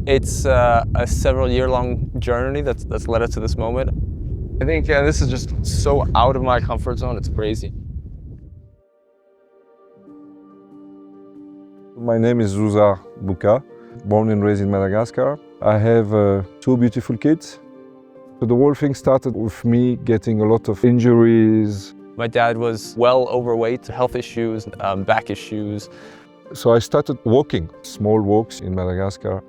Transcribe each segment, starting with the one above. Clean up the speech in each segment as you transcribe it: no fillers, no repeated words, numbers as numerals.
It's a several-year-long journey that's led us to this moment. I think this is just so out of my comfort zone, it's crazy. My name is Zuzar Buka, born and raised in Madagascar. I have 2 beautiful kids. So the whole thing started with me getting a lot of injuries. My dad was well overweight, health issues, back issues. So I started walking, small walks in Madagascar.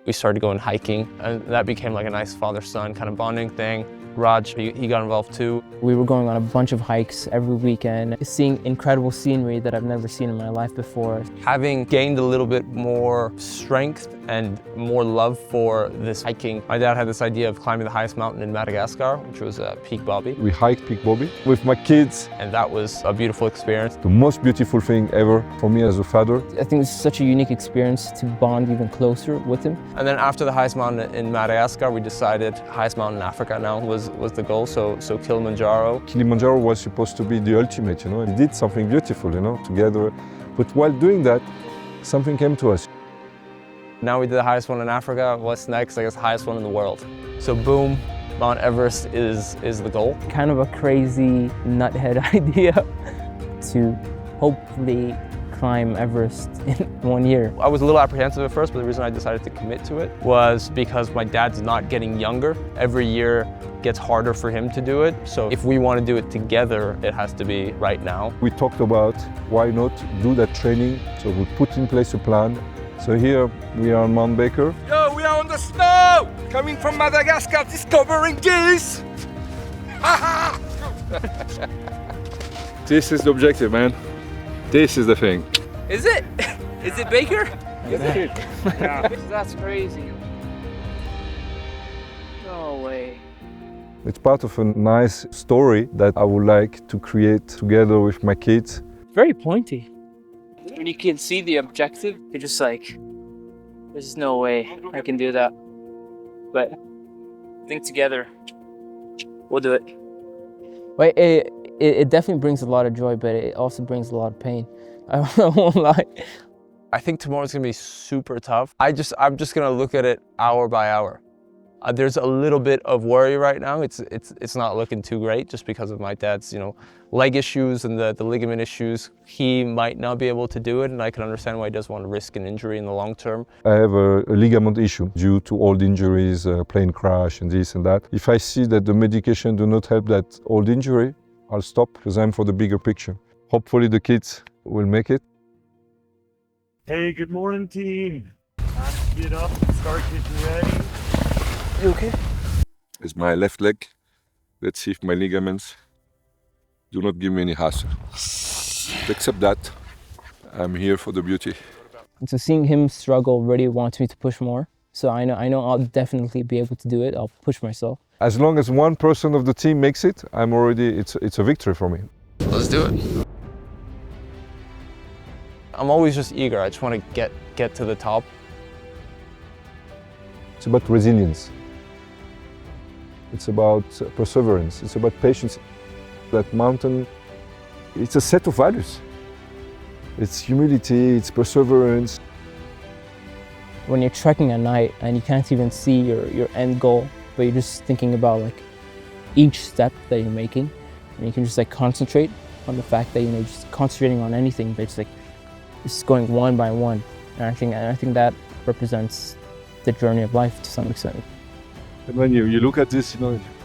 We started going hiking, and that became like a nice father-son kind of bonding thing. Raj, he got involved too. We were going on a bunch of hikes every weekend, seeing incredible scenery that I've never seen in my life before. Having gained a little bit more strength and more love for this hiking, my dad had this idea of climbing the highest mountain in Madagascar, which was Peak Bobby. We hiked Peak Bobby with my kids. And that was a beautiful experience. The most beautiful thing ever for me as a father. I think it's such a unique experience to bond even closer with him. And then after the highest mountain in Madagascar, we decided highest mountain in Africa now was the goal, so Kilimanjaro. Kilimanjaro was supposed to be the ultimate, We did something beautiful, together. But while doing that, something came to us. Now we did the highest one in Africa. What's next? I guess the highest one in the world. So boom, Mount Everest is the goal. Kind of a crazy nuthead idea to hopefully climb Everest in 1 year. I was a little apprehensive at first, but the reason I decided to commit to it was because my dad's not getting younger. Every year gets harder for him to do it. So if we want to do it together, it has to be right now. We talked about why not do that training. So we put in place a plan. So here we are on Mont Baker. Yo, we are on the snow! Coming from Madagascar, discovering geese! This is the objective, man. This is the thing. Is it? Is it Baker? Yeah. That's crazy. No way. It's part of a nice story that I would like to create together with my kids. Very pointy. When you can see the objective, you're just like, there's no way I can do that. But I think together, we'll do it. But it definitely brings a lot of joy, but it also brings a lot of pain. I won't lie. I think tomorrow's gonna be super tough. I'm just gonna look at it hour by hour. There's a little bit of worry right now. It's not looking too great just because of my dad's leg issues and the ligament issues. He might not be able to do it, and I can understand why he doesn't want to risk an injury in the long term. I have a ligament issue due to old injuries, plane crash and this and that. If I see that the medication do not help that old injury, I'll stop because I'm for the bigger picture. Hopefully the kids will make it. Hey, good morning, team. Time to get up and start getting ready. You okay? It's my left leg. Let's see if my ligaments do not give me any hassle. Except that, I'm here for the beauty. And so seeing him struggle really wants me to push more. So I know I'll definitely be able to do it. I'll push myself. As long as one person of the team makes it, it's a victory for me. Let's do it. I'm always just eager. I just want to get to the top. It's about resilience. It's about perseverance. It's about patience. That mountain, it's a set of values. It's humility, it's perseverance. When you're trekking at night and you can't even see your end goal, but you're just thinking about each step that you're making, and you can just concentrate on the fact that you're just concentrating on anything, but it's just going one by one. And I think that represents the journey of life to some extent. And when you look at this,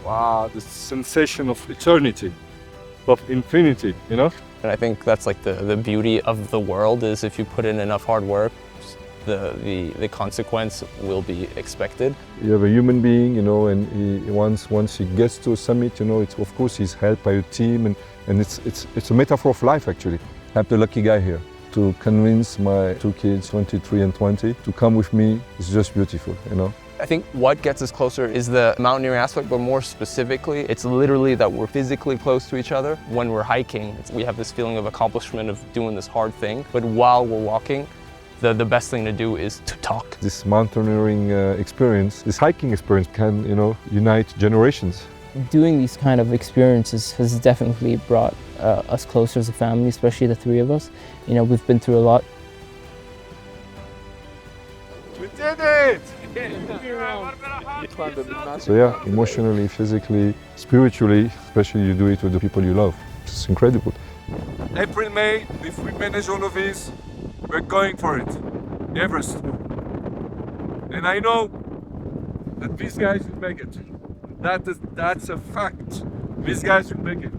wow, the sensation of eternity, of infinity, And I think that's the beauty of the world is if you put in enough hard work, the consequence will be expected. You have a human being, and once he gets to a summit, it's of course he's helped by a team, and it's a metaphor of life actually. I'm the lucky guy here. To convince my 2 kids, 23 and 20, to come with me is just beautiful, I think what gets us closer is the mountaineering aspect, but more specifically, it's literally that we're physically close to each other. When we're hiking, we have this feeling of accomplishment of doing this hard thing, but while we're walking, the best thing to do is to talk. This mountaineering experience, this hiking experience can, unite generations. Doing these kind of experiences has definitely brought us closer as a family, especially the 3 of us. We've been through a lot. So yeah, emotionally, physically, spiritually, especially you do it with the people you love. It's incredible. April, May, if we manage all of this, we're going for it. Everest. And I know that these guys will make it. That's a fact. These guys will make it.